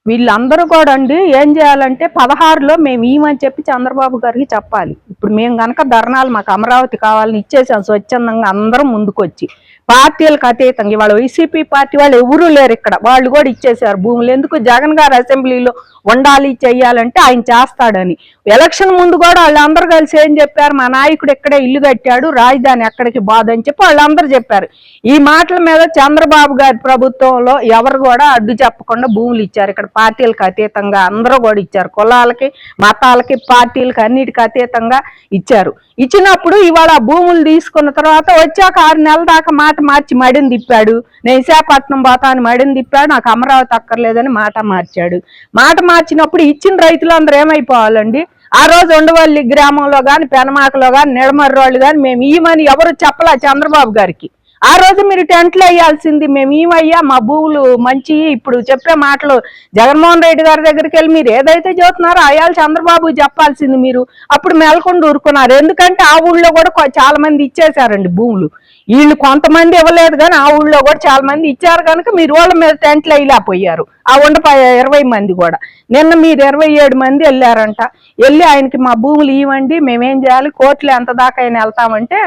వీళ్ళందరూ కూడా అండి ఏం చేయాలంటే 16లో మేము ఇవ్వమని చెప్పి చంద్రబాబు గారికి చెప్పాలి. ఇప్పుడు మేము గనక ధర్నాలు మాకు అమరావతి కావాలని ఇచ్చేసాం స్వచ్ఛందంగా అందరం ముందుకొచ్చి పార్టీలకు అతీతంగా. ఇవాళ వైసీపీ పార్టీ వాళ్ళు ఎవరూ లేరు ఇక్కడ, వాళ్ళు కూడా ఇచ్చేసారు భూములు. ఎందుకు జగన్ గారు అసెంబ్లీలో ఉండాలి చెయ్యాలంటే ఆయన చేస్తాడని. ఎలక్షన్ ముందు కూడా వాళ్ళందరూ కలిసి ఏం చెప్పారు, మా నాయకుడు ఇక్కడే ఇల్లు కట్టాడు రాజధాని ఎక్కడికి బాదని చెప్పి వాళ్ళందరూ చెప్పారు. ఈ మాటల మీద చంద్రబాబు గారి ప్రభుత్వంలో ఎవరు కూడా అడ్డు చెప్పకుండా భూములు ఇచ్చారు. ఇక్కడ పార్టీలకు అతీతంగా అందరూ కూడా ఇచ్చారు, కులాలకి మతాలకి పార్టీలకి అన్నిటికి అతీతంగా ఇచ్చారు. ఇచ్చినప్పుడు ఇవాళ భూములు తీసుకున్న తర్వాత వచ్చాక 6 నెలల దాకా మాట మార్చి మడిని తిప్పాడు. నేను విశాఖపట్నం పోతాను మడిని తిప్పాడు, నాకు అమరావతి అక్కర్లేదని మాట మార్చాడు. మాట మార్చినప్పుడు ఇచ్చిన రైతులందరూ ఏమైపోవాలండి? ఆ రోజు ఉండవల్లి గ్రామంలో కానీ పెనమాకలో కానీ నిడమర్రోళ్ళు కానీ మేము ఇవ్వమని ఎవరు చెప్పలా చంద్రబాబు గారికి. ఆ రోజు మీరు టెంట్లు వేయాల్సింది. మేము ఏమయ్యా మా భూములు మంచి ఇప్పుడు చెప్పే మాటలు జగన్మోహన్ రెడ్డి గారి దగ్గరికి వెళ్ళి మీరు ఏదైతే చూస్తున్నారో అయ్యాలు చంద్రబాబు చెప్పాల్సింది మీరు. అప్పుడు మేల్కొని ఊరుకున్నారు. ఎందుకంటే ఆ ఊళ్ళో కూడా చాలా మంది ఇచ్చేశారండి భూములు. వీళ్ళు కొంతమంది ఇవ్వలేదు కానీ ఆ ఊళ్ళో కూడా చాలా మంది ఇచ్చారు కనుక మీరు వాళ్ళ మీద టెంట్లు వేయలేకపోయారు. ఆ 20 మంది కూడా. నిన్న మీరు 27 మంది వెళ్ళారంట. వెళ్ళి ఆయనకి మా భూములు ఇవ్వండి మేమేం చేయాలి, కోర్టులు ఎంత దాకా అయినా వెళ్తామంటే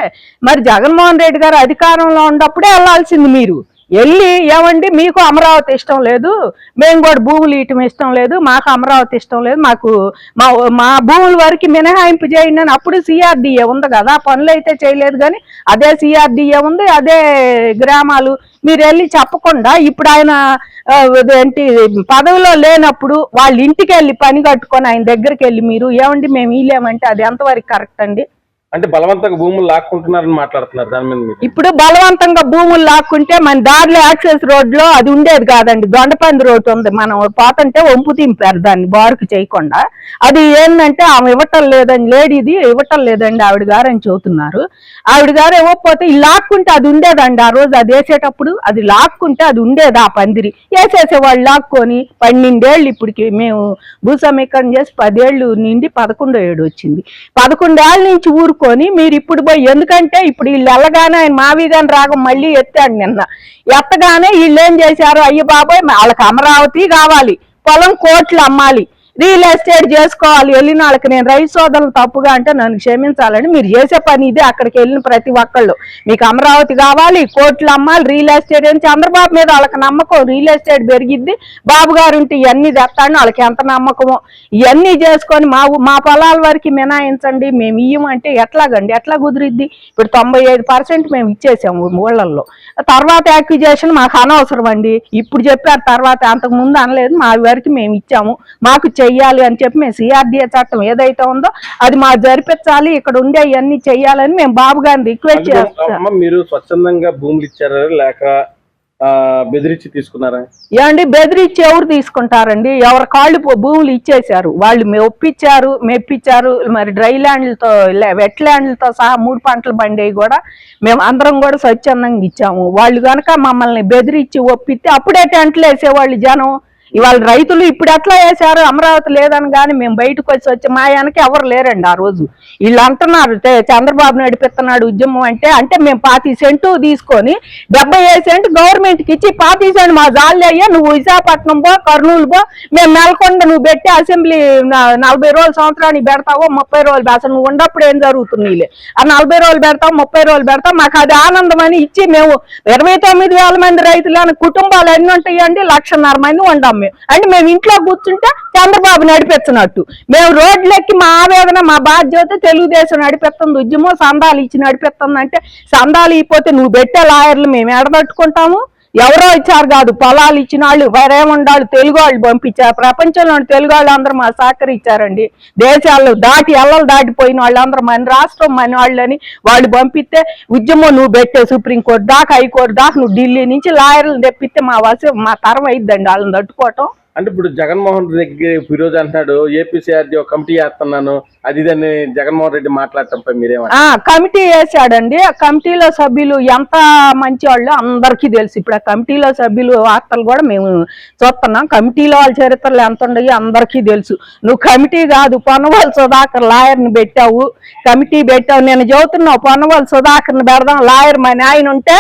మరి జగన్మోహన్ రెడ్డి గారు అధికారంలో ఉన్నప్పుడే వెళ్ళాల్సింది మీరు. వెళ్ళి ఏమండి మీకు అమరావతి ఇష్టం లేదు, మేము కూడా భూములు ఇయటం ఇష్టం లేదు, మాకు అమరావతి ఇష్టం లేదు, మాకు మా భూముల వరకు మినహాయింపు చేయండి అని. అప్పుడు సిఆర్డిఏ ఉంది కదా, పనులు అయితే చేయలేదు కానీ అదే సిఆర్డిఏ ఉంది, అదే గ్రామాలు. మీరు వెళ్ళి చెప్పకుండా ఇప్పుడు ఆయన ఏంటి పదవిలో లేనప్పుడు వాళ్ళ ఇంటికి వెళ్ళి పని కట్టుకొని ఆయన దగ్గరికి వెళ్ళి మీరు ఏమండి మేము ఇలేమంటే అది ఎంతవరకు కరెక్ట్ అండి? అంటే బలవంతంగా భూములు లాక్కుంటున్నారని మాట్లాడుతున్నారు దాని మీద. ఇప్పుడు బలవంతంగా భూములు లాక్కుంటే మన దారిలో యాక్సెస్ రోడ్ లో అది ఉండేది కాదండి, దొండపంది రోడ్డు ఉంది, మనం పోతుంటే వంపు తింపారు దాన్ని బారుకు చేయకుండా. అది ఏంటంటే ఆమె ఇవ్వటం లేదని, లేడీది ఇవ్వటం లేదండి ఆవిడ గారు అని చెబుతున్నారు. ఆవిడ గారు ఇవ్వకపోతే ఈ లాక్కుంటే అది ఉండేదండి. ఆ రోజు అది వేసేటప్పుడు అది లాక్కుంటే అది ఉండేది. ఆ పందిరి వేసేసేవాళ్ళు లాక్కొని 12 ఏళ్ళు ఇప్పటికి మేము భూ సమీకరణ చేసి 10 ఏళ్ళు నిండి 11వ ఏడు వచ్చింది. 11 ఏళ్ళ నుంచి ఊరుకొని మీరు ఇప్పుడు పోయి, ఎందుకంటే ఇప్పుడు వీళ్ళు వెళ్ళగానే ఆయన మావిగాని రాగం మళ్ళీ ఎత్తాడు నిన్న. ఎత్తగానే వీళ్ళు ఏం చేశారు, అయ్య బాబాయ్ వాళ్ళకి అమరావతి కావాలి, పొలం కోట్లు అమ్మాలి, రియల్ ఎస్టేట్ చేసుకోవాలి. వెళ్ళిన వాళ్ళకి నేను రైతు సోదరులు తప్పుగా అంటే నన్ను క్షమించాలని, మీరు చేసే పని ఇదే. అక్కడికి వెళ్ళిన ప్రతి ఒక్కళ్ళు మీకు అమరావతి కావాలి, కోట్లు అమ్మాలి, రియల్ ఎస్టేట్ అని. చంద్రబాబు మీద వాళ్ళకి నమ్మకం, రియల్ ఎస్టేట్ పెరిగిద్ది, బాబు గారు ఉంటే ఇవన్నీ తెస్తాను వాళ్ళకి ఎంత నమ్మకమో. ఇవన్నీ చేసుకొని మా పొలాల వరకు మినాయించండి మేము ఇయ్యమంటే ఎట్లాగండి, ఎట్లా కుదిరిద్ది? ఇప్పుడు 95% మేము ఇచ్చేసాము ఊళ్ళల్లో. తర్వాత యాక్విజేషన్ మాకు అనవసరం అండి, ఇప్పుడు చెప్పారు. తర్వాత అంతకు ముందు అనలేదు, మా వరకు మేము ఇచ్చాము, మాకు చెయ్యాలి అని చెప్పి మేము సిఆర్డిఏ చట్టం ఏదైతే ఉందో అది మాకు జరిపించాలి, ఇక్కడ ఉండే ఇవన్నీ చెయ్యాలని మేము బాబు గారిని రిక్వెస్ట్ చేస్తాం. మీరు స్వచ్ఛందంగా భూములు ఇచ్చారా లేక బెదిరించి తీసుకున్నారా? ఏమండి బెదిరించి ఎవరు తీసుకుంటారండి? ఎవరి కాళ్ళు భూములు ఇచ్చేశారు వాళ్ళు, ఒప్పించారు మెప్పించారు. మరి డ్రై ల్యాండ్లతో వెట్ ల్యాండ్లతో సహా 3 పంటలు పండేవి కూడా మేము అందరం కూడా స్వచ్ఛందంగా ఇచ్చాము. వాళ్ళు కనుక మమ్మల్ని బెదిరించి ఒప్పిస్తే అప్పుడే టెంట్లు వేసేవాళ్ళు జనం. ఇవాళ రైతులు ఇప్పుడు ఎట్లా వేశారు, అమరావతి లేదని కానీ మేము బయటకు వచ్చి మా వెనక ఎవరు లేరండి. ఆ రోజు వీళ్ళు అంటున్నారు చంద్రబాబు నడిపిస్తున్నాడు ఉద్యమం అంటే మేము 25 సెంటు తీసుకొని 75 సెంటు గవర్నమెంట్కి ఇచ్చి 25 సెంటు మా జాలి అయ్యా, నువ్వు విశాఖపట్నం పో, కర్నూలు పో, మేము నెలకొండ నువ్వు పెట్టి అసెంబ్లీ 40 రోజుల సంవత్సరానికి పెడతావో 30 రోజులు పెడతావు, నువ్వు ఉన్నప్పుడు ఏం జరుగుతుంది? ఆ 40 రోజులు పెడతావు 30 రోజులు పెడతావు, మాకు అది ఆనందం అని ఇచ్చి మేము 29,000 మంది రైతులని కుటుంబాలు ఎన్ని ఉంటాయండి, 1,50,000 మంది ఉండాం మేము. అంటే మేము ఇంట్లో కూర్చుంటే చంద్రబాబు నడిపెత్తనట్టు, మేము రోడ్లెక్కి మా ఆవేదన మా బాధ్యత తెలుగుదేశం నడిపెత్తుంది, ఉద్యమం సందాలు ఇచ్చి నడిపెత్తుంది. అంటే సందాలు ఇకపోతే నువ్వు పెట్టే లాయర్లు మేము ఎడబట్టుకుంటాము? ఎవరో ఇచ్చారు కాదు, పొలాలు ఇచ్చిన వాళ్ళు వేరేమండాళ్ళు తెలుగు వాళ్ళు పంపించారు. ప్రపంచంలోని తెలుగు వాళ్ళు అందరూ మా సహకరించారండి. దేశాల్లో ఎల్లలు దాటిపోయిన వాళ్ళందరూ మన రాష్ట్రం మన వాళ్ళని వాళ్ళు పంపిస్తే ఉద్యమం నువ్వు పెట్టే సుప్రీంకోర్టు దాకా హైకోర్టు దాకా నువ్వు ఢిల్లీ నుంచి లాయర్లను తెప్పిస్తే మా తరం అయిద్దండి వాళ్ళని తట్టుకోవటం. అంటే ఇప్పుడు జగన్మోహన్ రెడ్డి దగ్గర ఈరోజు అంటున్నాడు ఏపీసీఆర్డీ ఒక కమిటీ చేస్తున్నాను, అది ఇదని జగన్మోహన్ రెడ్డి మాట్లాడటంపై మీరేమంటారు? కమిటీ వేసాడండి. ఆ కమిటీలో సభ్యులు ఎంత మంచి వాళ్ళు అందరికీ తెలుసు. ఇప్పుడు ఆ కమిటీలో సభ్యులు వార్తలు కూడా మేము చూస్తున్నాం. కమిటీలో వాళ్ళ చరిత్రలు ఎంత ఉండవు అందరికీ తెలుసు. నువ్వు కమిటీ కాదు, పొన్నవాళ్ళు సుధాకర్ లాయర్ని పెట్టావు, కమిటీ పెట్టావు. నేను చెబుతున్నావు పొన్నవాళ్ళు సుధాకర్ని పెడదాం లాయర్ మా నాయన ఉంటే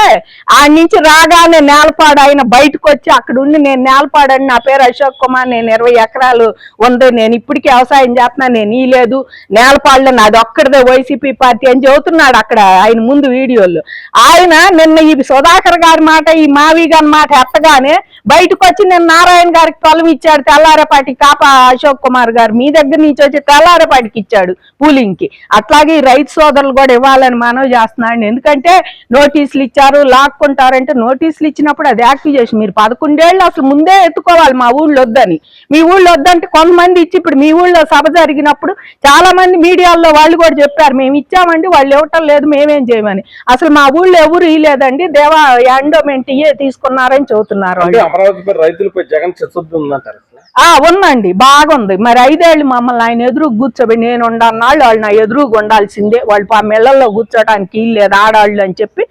ఆయన నుంచి రాగానే నేలపాడు ఆయన బయటకు వచ్చి అక్కడ ఉండి నేను నేలపాడని, నా పేరు అశోక్ కుమార్, నేను 20 ఎకరాలు ఉంది, నేను ఇప్పటికీ వ్యవసాయం చేస్తున్నా, నేను ఈ లేదు నేలపాడులో నాది ఒక్కడిదే వైసీపీ పార్టీ అని చెబుతున్నాడు అక్కడ ఆయన ముందు వీడియోలు. ఆయన నిన్న ఈ సుధాకర్ గారి మాట, ఈ మావి గారి మాట ఎత్తగానే బయటకు వచ్చి నేను నారాయణ గారికి పొలం ఇచ్చాడు తెల్లారేపాటికి, కాపా అశోక్ కుమార్ గారు మీ దగ్గర నుంచి వచ్చి తెల్లారేపాటికి ఇచ్చాడు పూలింగ్కి. అట్లాగే రైతు సోదరులు కూడా ఇవ్వాలని మనవి చేస్తున్నాడు. ఎందుకంటే నోటీసులు ఇచ్చారు, లాక్కుంటారంటే నోటీసులు ఇచ్చినప్పుడు అది యాక్టివ్ చేసి మీరు 11 ఏళ్ళు అసలు ముందే ఎత్తుకోవాలి మా ఊళ్ళో వద్దని. మీ ఊళ్ళో వద్దంటే కొంతమంది ఇచ్చి ఇప్పుడు మీ ఊళ్ళో సభ జరిగినప్పుడు చాలా మంది మీడియాల్లో వాళ్ళు కూడా చెప్పారు మేము ఇచ్చామండి, వాళ్ళు ఇవ్వటం లేదు, మేమేం చేయమని. అసలు మా ఊళ్ళో ఎవరు ఇలేదండి, దేవా ఎండోమెంట్ ఇయే తీసుకున్నారని చెబుతున్నారు. అమరావతిపై రైతులపై జగన్ చిత్తశుద్ధి ఉందంటారు? ఉందండి, బాగుంది. మరి 5 ఏళ్ళు మమ్మల్ని ఆయన ఎదురు కూర్చోబెట్టి నేను ఉండన్నాళ్ళు వాళ్ళు నా ఎదురుగా ఉండాల్సిందే, వాళ్ళు ఆ మెళ్ళల్లో కూర్చోడానికి లేదు ఆడాళ్ళు అని చెప్పి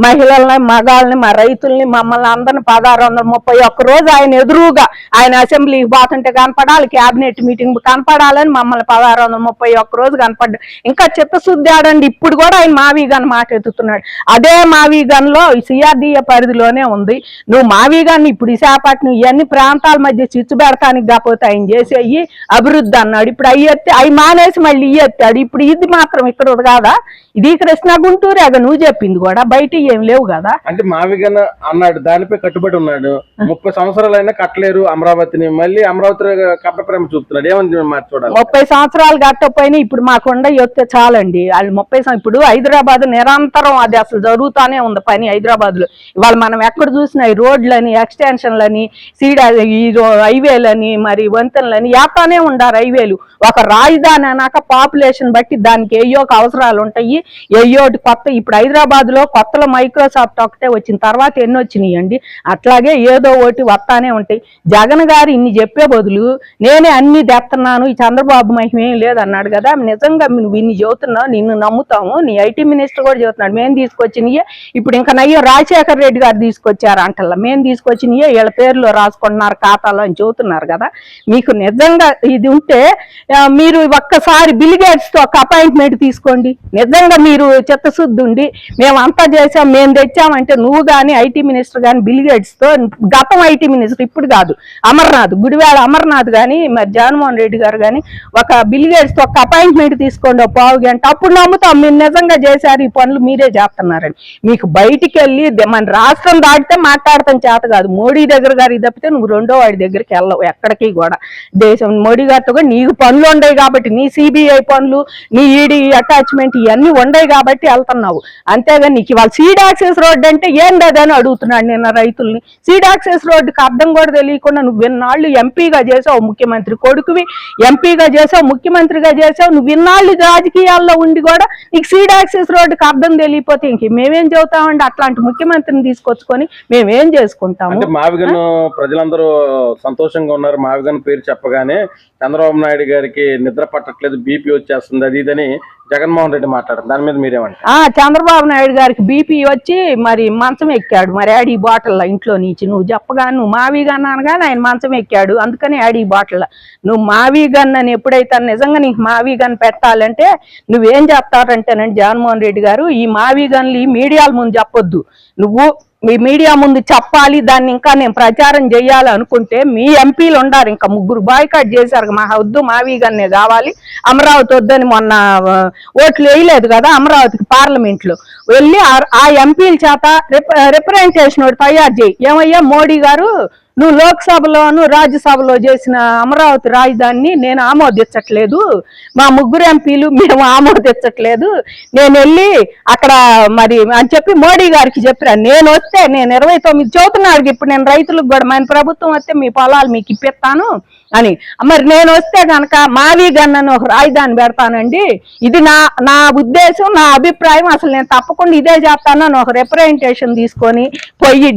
మహిళల్ని మగాళ్ళని మా రైతుల్ని మమ్మల్ని అందరిని 1631 రోజు ఆయన ఎదురుగా ఆయన అసెంబ్లీకి పోతుంటే కనపడాలి, క్యాబినెట్ మీటింగ్ కనపడాలని మమ్మల్ని 1631 రోజు కనపడ్డా. ఇంకా చిత్తశుద్ధి ఆడండి. ఇప్పుడు కూడా ఆయన మావీగన్ మాట ఎత్తుతున్నాడు. అదే మావీగన్ లో సిఆర్డీఏ పరిధిలోనే ఉంది. నువ్వు మావీగన్ ఇప్పుడు విశాఖపట్నం ఇవన్నీ ప్రాంతాల మధ్య చిచ్చు పెడతానికి కాకపోతే ఆయన చేసేయి అభివృద్ధి అన్నాడు. ఇప్పుడు అవి మానేసి మళ్ళీ ఎత్తాడు. ఇప్పుడు ఇది మాత్రం ఇక్కడ కాదా, ఇది కృష్ణా గుంటూరు అగ నువ్వు చెప్పింది కూడా, బయట ఏం లేవు కదా. అంటే మావిగన్ అన్నాడు, దానిపై కట్టుబడి ఉన్నాడు. 30 సంవత్సరాలు అయినా కట్టలేరు అమరావతిని, మళ్ళీ అమరావతి కట్ట ప్రేమ చూపుతున్నాడు. ఏమని చూడాలి? 30 సంవత్సరాలు కట్టకపోయినా ఇప్పుడు మాకుండ వస్తే చాలండి. వాళ్ళు 30 ఇప్పుడు హైదరాబాద్ నిరంతరం అది అసలు జరుగుతానే ఉంది పని హైదరాబాద్ లో. ఇవాళ మనం ఎక్కడ చూసినా ఈ రోడ్లని, ఎక్స్టెన్షన్లని, ఈ హైవేలని, మరి వంతెనలని ఏతానే ఉండారు హైవేలు. ఒక రాజధాని అన్నాక పాపులేషన్ బట్టి దానికి ఏయోక అవసరాలు ఉంటాయి. ఏయోటి కొత్త ఇప్పుడు హైదరాబాద్ లో కొత్తలో మైక్రోసాఫ్ట్ ఒకటే వచ్చిన తర్వాత ఎన్ని వచ్చినాయి అండి. అట్లాగే ఏదో ఒకటి వస్తానే ఉంటాయి. జగన్ గారు ఇన్ని చెప్పే బదులు నేనే అన్ని తెస్తున్నాను, ఈ చంద్రబాబు మహిమ ఏం లేదన్నాడు కదా. నిజంగా నువ్వు ఇన్ని చెబుతున్నావు, నిన్ను నమ్ముతాము. నీ ఐటీ మినిస్టర్ కూడా చెబుతున్నాడు మేము తీసుకొచ్చినయే. ఇప్పుడు ఇంకా నయ్యో రాజశేఖర్ రెడ్డి గారు తీసుకొచ్చారు అంటల్లా, మేము తీసుకొచ్చినయే వీళ్ళ పేర్లో రాసుకుంటున్నారు ఖాతాలో అని చెబుతున్నారు కదా. మీకు నిజంగా ఇది ఉంటే మీరు ఒక్కసారి బిల్ గేట్స్ తో ఒక అపాయింట్మెంట్ తీసుకోండి. నిజంగా మీరు చిత్తశుద్ధి ఉండి మేము అంతా చేసాం, మేము తెచ్చామంటే నువ్వు కానీ ఐటీ మినిస్టర్ కానీ బిల్ గేట్స్ తో, గతం ఐటీ మినిస్టర్ ఇప్పుడు కాదు అమర్నాథ్, గుడివాడ అమర్నాథ్ కానీ మరి జగన్మోహన్ రెడ్డి గారు కానీ ఒక బిల్ గేట్స్ తో ఒక అపాయింట్మెంట్ తీసుకోండి ఒక పావు గంట. అప్పుడు నమ్ముతాం మీరు నిజంగా చేశారు ఈ పనులు మీరే చేస్తున్నారని. మీకు బయటికి వెళ్ళి మన రాష్ట్రం దాటితే మాట్లాడతాం చేత కాదు. మోడీ దగ్గర గారికి తప్పితే నువ్వు రెండో వాడి దగ్గరికి వెళ్ళవు ఎక్కడికి కూడా. దేశం మోడీ గారితో కూడా నీకు పనులు ఉండవు కాబట్టి, నీ సిబిఐ పనులు, నీ ఈడీ అటాచ్మెంట్ ఇవన్నీ ఉండవు కాబట్టి వెళ్తున్నావు. అంతేగాని నీకు ఇవాళ సీడ్ యాక్సెస్ రోడ్ అంటే ఏందని అడుగుతున్నాడు నిన్న రైతుల్ని. సీడ్ యాక్సెస్ రోడ్డుకి అర్థం కూడా తెలియకుండా నువ్వు ఇన్నాళ్ళు ఎంపీగా చేసావు, ముఖ్యమంత్రి కొడుకువి, ఎంపీగా చేసావు, ముఖ్యమంత్రిగా చేసావు. నువ్వు ఇన్నాళ్ళు రాజకీయాల్లో ఉండి కూడా నీకు సీడ్ యాక్సెస్ రోడ్డుకి అర్థం తెలియపోతే ఇంక మేమేం చెబుతామండి. అట్లాంటి ముఖ్యమంత్రిని తీసుకొచ్చుకొని మేమేం చేసుకుంటాము? మావిగన్ ప్రజలందరూ సంతోషంగా ఉన్నారు. మావిగన్ పేరు చెప్పగానే చంద్రబాబు నాయుడు గారికి నిద్ర పట్టట్లేదు, బీపీ వచ్చేస్తుంది, అది ఇదని జగన్మోహన్ రెడ్డి మాట్లాడారు. దాని మీద మీరేమంటారు? చంద్రబాబు నాయుడు గారికి బీపీ వచ్చి మరి మంచం ఎక్కాడు. మరి యాడీ బాటిల్ ఇంట్లో నుంచి నువ్వు చెప్పగా నువ్వు మావీగన్ అనగానే ఆయన మంచం ఎక్కాడు. అందుకని యాడీ బాటిల్ నువ్వు మావీగన్ అని ఎప్పుడైతే నిజంగా నీకు మావీగన్ పెట్టాలంటే నువ్వేం చెప్తారంటేనండి జగన్మోహన్ రెడ్డి గారు, ఈ మావీగన్లు ఈ మీడియాల ముందు చెప్పొద్దు, నువ్వు మీ మీడియా ముందు చెప్పాలి. దాన్ని ఇంకా నేను ప్రచారం చేయాలి అనుకుంటే మీ ఎంపీలు ఉండారు, ఇంకా 3 బాయ్కాట్ చేశారు. మా వద్దు మావీగన్నే కావాలి, అమరావతి వద్దని మొన్న ఓట్లు వేయలేదు కదా అమరావతికి పార్లమెంట్ లో వెళ్ళి ఆ ఎంపీల చేత రిప్రజెంటేషన్ తయారు చేయి. ఏమయ్యా మోడీ గారు, నువ్వు లోక్సభలోను రాజ్యసభలో చేసిన అమరావతి రాజధానిని నేను ఆమోదించట్లేదు, మా 3 ఎంపీలు మేము ఆమోదించట్లేదు, నేను వెళ్ళి అక్కడ మరి అని చెప్పి మోడీ గారికి చెప్పాను. నేను వస్తే నేను 29 చదువుతున్నాడు ఇప్పుడు నేను రైతులకు కూడా మన ప్రభుత్వం వస్తే మీ పొలాలు మీకు ఇప్పిస్తాను అని. మరి నేను వస్తే కనుక మావీగన్ అని ఒక రాజధాని పెడతానండి, ఇది నా ఉద్దేశం, నా అభిప్రాయం, అసలు నేను తప్పకుండా ఇదే చేస్తానని ఒక రిప్రజెంటేషన్ తీసుకొని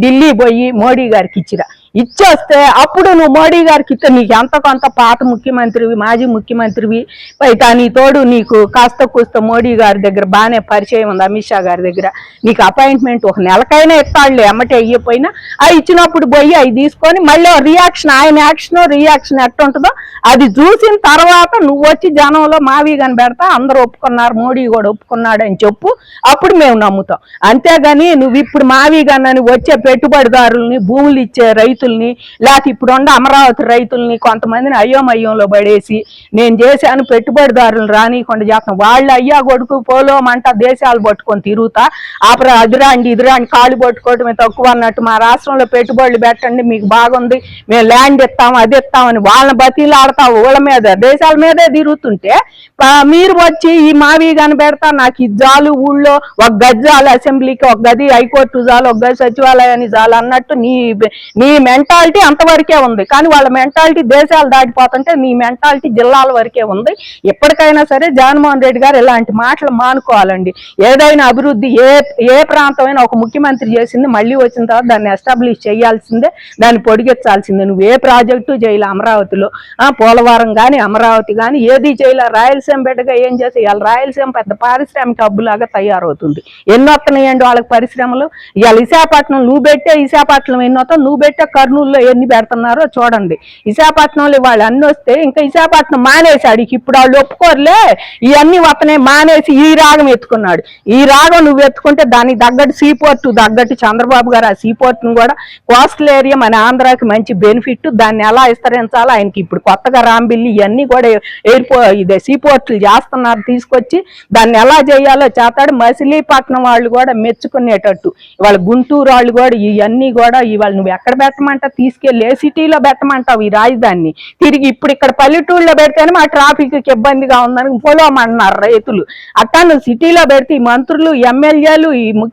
ఢిల్లీ పోయి మోడీ గారికి ఇచ్చిరా. ఇచ్చేస్తే అప్పుడు నువ్వు మోడీ గారికి ఇస్తే నీకు ఎంత కొంత పాత ముఖ్యమంత్రివి మాజీ ముఖ్యమంత్రివి పైగా నీ తోడు నీకు కాస్త కూస్త మోడీ గారి దగ్గర బాగానే పరిచయం ఉంది, అమిత్ షా గారి దగ్గర నీకు అపాయింట్మెంట్ ఒక నెలకైనా ఇస్తాడులే, ఎమ్మటే అయ్యిపోయినా అవి ఇచ్చినప్పుడు పోయి అవి తీసుకొని మళ్ళీ రియాక్షన్ ఆయన యాక్షన్ రియాక్షన్ ఎట్టుంటుందో అది చూసిన తర్వాత నువ్వు వచ్చి జనంలో మావి గాని పెడతా అందరూ ఒప్పుకున్నారు మోడీ కూడా ఒప్పుకున్నాడు అని చెప్పు, అప్పుడు మేము నమ్ముతాం. అంతేగాని నువ్వు ఇప్పుడు మావి గాని వచ్చే పెట్టుబడిదారుల్ని భూములు ఇచ్చే రైతుల్ని లేకపోతే ఇప్పుడు ఉన్న అమరావతి రైతుల్ని కొంతమందిని అయోమయంలో పడేసి నేను చేశాను పెట్టుబడిదారులు రానియకుండా చేస్తాను, వాళ్ళు అయ్యా కొడుకు పోలోమంట దేశాలు పట్టుకొని తిరుగుతా అప్పుడు అదిరాండి ఇదిరాండి కాళ్ళు పట్టుకోవటమే తక్కువ అన్నట్టు మా రాష్ట్రంలో పెట్టుబడులు పెట్టండి మీకు బాగుంది మేము ల్యాండ్ ఇస్తాం అది ఇస్తామని వాళ్ళని బతీలు ఆడతా ఊళ్ళ మీద దేశాల మీదే తిరుగుతుంటే మీరు వచ్చి ఈ మావి గాని పెడతా నాకు ఇది జాలు ఊళ్ళో ఒక గది జాలు అసెంబ్లీకి ఒక గది హైకోర్టు జాలు ఒక గది సచివాలయాన్ని జాలు అన్నట్టు నీ మెంటాలిటీ అంతవరకే ఉంది. కానీ వాళ్ళ మెంటాలిటీ దేశాలు దాటిపోతుంటే నీ మెంటాలిటీ జిల్లాల వరకే ఉంది. ఎప్పటికైనా సరే జగన్మోహన్ రెడ్డి గారు ఇలాంటి మాటలు మానుకోవాలండి. ఏదైనా అభివృద్ధి ఏ ప్రాంతమైనా ఒక ముఖ్యమంత్రి చేసింది మళ్ళీ వచ్చిన తర్వాత దాన్ని ఎస్టాబ్లిష్ చేయాల్సిందే, దాన్ని పొడిగించాల్సిందే. నువ్వు ఏ ప్రాజెక్టు చేయాలి అమరావతిలో, పోలవరం కానీ అమరావతి కానీ ఏది చేయాలి. రాయలసీమ బిడ్డగా ఏం చేసి ఇవాళ రాయలసీమ పెద్ద పారిశ్రామిక హబ్బు లాగా తయారవుతుంది. ఎన్ని వస్తున్నాయండి వాళ్ళకి పరిశ్రమలు. ఇవాళ విశాఖపట్నం నువ్వు పెట్టే విశాఖపట్నం ఎన్ని వస్తావు, నువ్వు పెట్టే కర్నూలులో ఎన్ని పెడుతున్నారో చూడండి. విశాఖపట్నంలో వాళ్ళు అన్ని వస్తే ఇంకా విశాఖపట్నం మానేశాడు, ఇప్పుడు వాళ్ళు ఒప్పుకోరులే ఇవన్నీ వస్తున్నాయి మానేసి ఈ రాగం ఎత్తుకున్నాడు. ఈ రాగం నువ్వు ఎత్తుకుంటే దానికి తగ్గట్టు సీపోర్ట్ తగ్గట్టు చంద్రబాబు గారు ఆ సీపోర్ట్ను కూడా కోస్టల్ ఏరియా మన ఆంధ్రాకి మంచి బెనిఫిట్, దాన్ని ఎలా విస్తరించాలో ఆయనకి ఇప్పుడు కొత్తగా రాంబిల్లి ఇవన్నీ కూడా ఇదే సీపోర్ట్లు చేస్తున్నారు తీసుకొచ్చి దాన్ని ఎలా చేయాలో చేస్తాడు. మచిలీపట్నం వాళ్ళు కూడా మెచ్చుకునేటట్టు ఇవాళ గుంటూరు వాళ్ళు కూడా ఇవన్నీ కూడా ఇవాళ నువ్వు ఎక్కడ పెట్టమంటావు తీసుకెళ్ళి ఏ సిటీలో పెట్టమంటావు ఈ రాజధానిని తిరిగి ఇప్పుడు ఇక్కడ పల్లెటూళ్ళలో పెడితేనే మా ట్రాఫిక్ ఇబ్బందిగా ఉందని పొలవమన్నారు రైతులు. అట్టా నువ్వు సిటీలో పెడితే ఈ మంత్రులు ఎమ్మెల్యేలు ఈ ముఖ్య